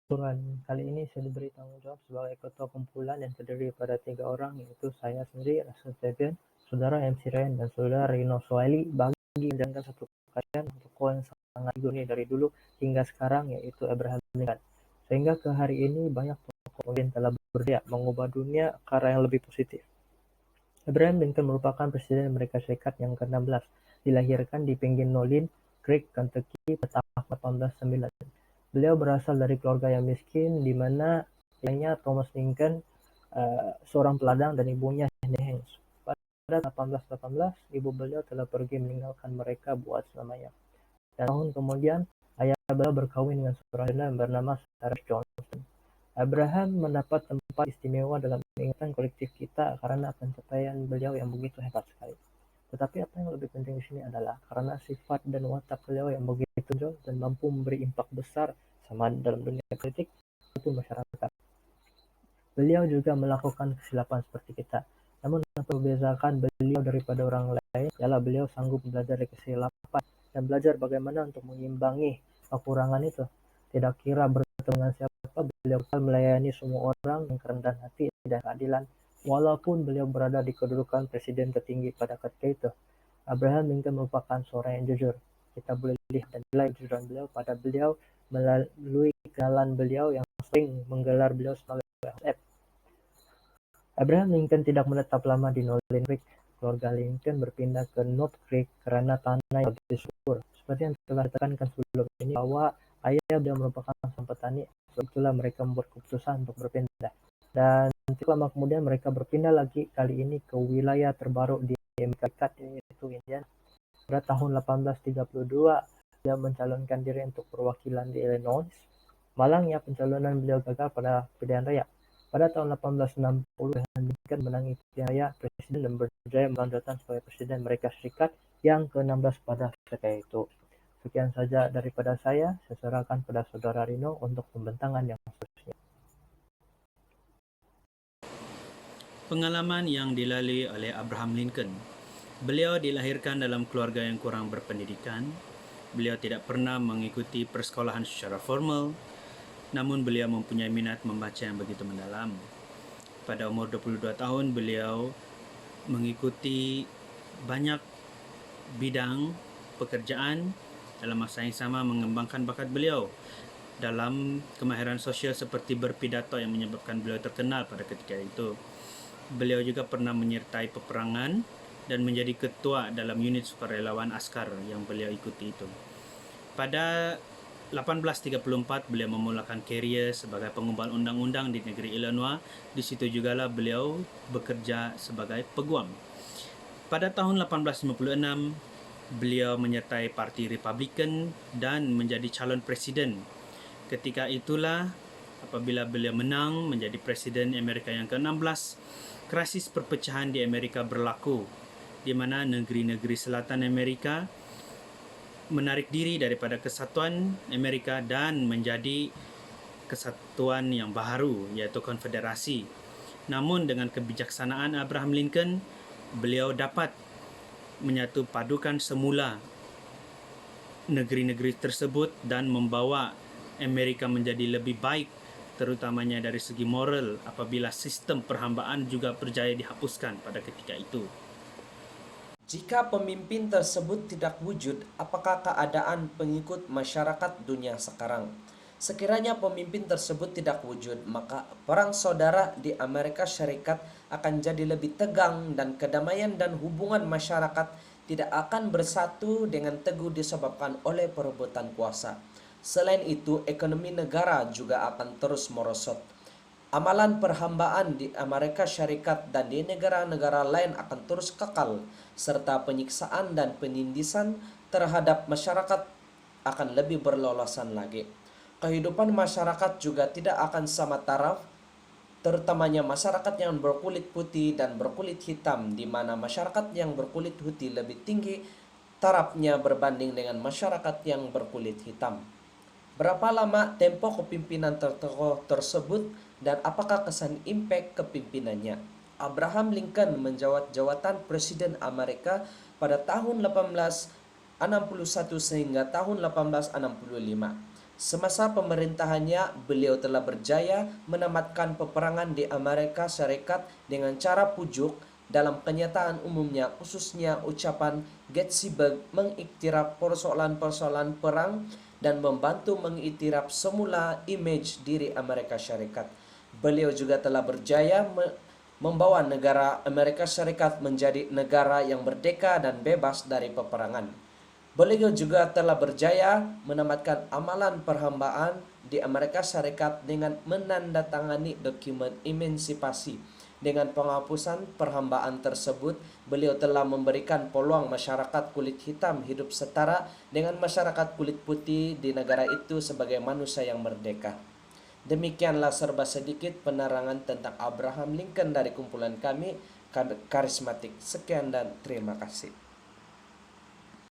Turan. Kali ini saya diberi tanggung jawab sebagai ketua kumpulan yang terdiri pada 3 orang, yaitu saya sendiri, Rasul Febian, saudara MC Ryan, dan saudara Rino Soaili, bagi menjalankan satu pekerjaan tokoh yang sangat diguni dari dulu hingga sekarang, yaitu Abraham Lincoln. Sehingga ke hari ini banyak tokoh pemimpin telah berdaya mengubah dunia ke arah yang lebih positif. Abraham Lincoln merupakan Presiden Amerika Serikat yang ke-16, dilahirkan di Penguin Creek, Kentucky pada tahun 1809. Beliau berasal dari keluarga yang miskin, di mana ayahnya Thomas Lincoln seorang peladang dan ibunya Henry Haynes. Pada 1818, ibu beliau telah pergi meninggalkan mereka buat selamanya. Dan tahun kemudian, ayah beliau berkawin dengan seorang janda yang bernama Sarah Johnson. Abraham mendapat tempat istimewa dalam ingatan kolektif kita karena pencapaian beliau yang begitu hebat sekali. Tetapi apa yang lebih penting di sini adalah karena sifat dan watak beliau yang begitu menonjol dan mampu memberi impak besar sama dalam dunia politik maupun masyarakat. Beliau juga melakukan kesilapan seperti kita. Namun yang membedakan beliau daripada orang lain adalah beliau sanggup belajar dari kesilapan dan belajar bagaimana untuk mengimbangi kekurangan itu. Tidak kira bertemu dengan siapa, beliau akan melayani semua orang yang kerendahan hati dan keadilan, walaupun beliau berada di kedudukan presiden tertinggi pada ketika itu. Abraham Lincoln merupakan seorang yang jujur. Kita boleh lihat dan nilai kejujuran beliau pada beliau melalui kenalan beliau yang sering menggelar beliau sebagai ASF. Abraham Lincoln tidak menetap lama di Nolin Creek. Keluarga Lincoln berpindah ke North Creek karena tanah yang lebih subur. Seperti yang telah ditekankan sebelum ini bahwa ayah beliau merupakan seorang petani, sebab itulah mereka membuat keputusan untuk berpindah. Dan tidak lama kemudian mereka berpindah lagi, kali ini ke wilayah terbaru di Amerika Serikat, yaitu Indiana. Pada tahun 1832, beliau mencalonkan diri untuk perwakilan di Illinois. Malangnya pencalonan beliau gagal pada pilihan raya. Pada tahun 1860, Lincoln menangi pilihan raya presiden dan berjaya melanjutkan sebagai presiden Amerika Serikat yang ke-16 pada ketika itu. Sekian saja daripada saya serahkan pada saudara Rino untuk pembentangan yang seterusnya. Pengalaman yang dilalui oleh Abraham Lincoln. Beliau dilahirkan dalam keluarga yang kurang berpendidikan. Beliau tidak pernah mengikuti persekolahan secara formal, namun beliau mempunyai minat membaca yang begitu mendalam. Pada umur 22 tahun, beliau mengikuti banyak bidang pekerjaan dalam masa yang sama mengembangkan bakat beliau dalam kemahiran sosial seperti berpidato yang menyebabkan beliau terkenal pada ketika itu. Beliau juga pernah menyertai peperangan dan menjadi ketua dalam unit sukarelawan askar yang beliau ikuti itu. Pada 1834 beliau memulakan karier sebagai pengubah undang-undang di negeri Illinois. Di situ jugalah beliau bekerja sebagai peguam. Pada tahun 1856 beliau menyertai Parti Republikan dan menjadi calon presiden. Ketika itulah apabila beliau menang menjadi presiden Amerika yang ke-16, krisis perpecahan di Amerika berlaku, di mana negeri-negeri selatan Amerika menarik diri daripada kesatuan Amerika dan menjadi kesatuan yang baru, yaitu konfederasi. Namun dengan kebijaksanaan Abraham Lincoln, beliau dapat menyatu padukan semula negeri-negeri tersebut dan membawa Amerika menjadi lebih baik, terutamanya dari segi moral apabila sistem perhambaan juga berjaya dihapuskan pada ketika itu. Jika pemimpin tersebut tidak wujud, apakah keadaan pengikut masyarakat dunia sekarang? Sekiranya pemimpin tersebut tidak wujud, maka perang saudara di Amerika Serikat akan jadi lebih tegang dan kedamaian dan hubungan masyarakat tidak akan bersatu dengan teguh disebabkan oleh perebutan kuasa. Selain itu, ekonomi negara juga akan terus merosot. Amalan perhambaan di Amerika Serikat dan di negara-negara lain akan terus kekal, serta penyiksaan dan penindisan terhadap masyarakat akan lebih berlolosan lagi. Kehidupan masyarakat juga tidak akan sama taraf, terutamanya masyarakat yang berkulit putih dan berkulit hitam, di mana masyarakat yang berkulit putih lebih tinggi tarafnya berbanding dengan masyarakat yang berkulit hitam. Berapa lama tempo kepimpinan tokoh tersebut dan apakah kesan impact kepimpinannya? Abraham Lincoln menjawab jawatan Presiden Amerika pada tahun 1861 sehingga tahun 1865. Semasa pemerintahannya, beliau telah berjaya menamatkan peperangan di Amerika Serikat dengan cara pujuk. Dalam kenyataan umumnya, khususnya ucapan Gettysburg mengiktiraf persoalan-persoalan perang dan membantu mengiktiraf semula image diri Amerika Serikat. Beliau juga telah berjaya membawa negara Amerika Serikat menjadi negara yang merdeka dan bebas dari peperangan. Beliau juga telah berjaya menamatkan amalan perhambaan di Amerika Serikat dengan menandatangani dokumen emansipasi. Dengan penghapusan perhambaan tersebut, beliau telah memberikan peluang masyarakat kulit hitam hidup setara dengan masyarakat kulit putih di negara itu sebagai manusia yang merdeka. Demikianlah serba sedikit penerangan tentang Abraham Lincoln dari kumpulan kami, Karismatik. Sekian dan terima kasih.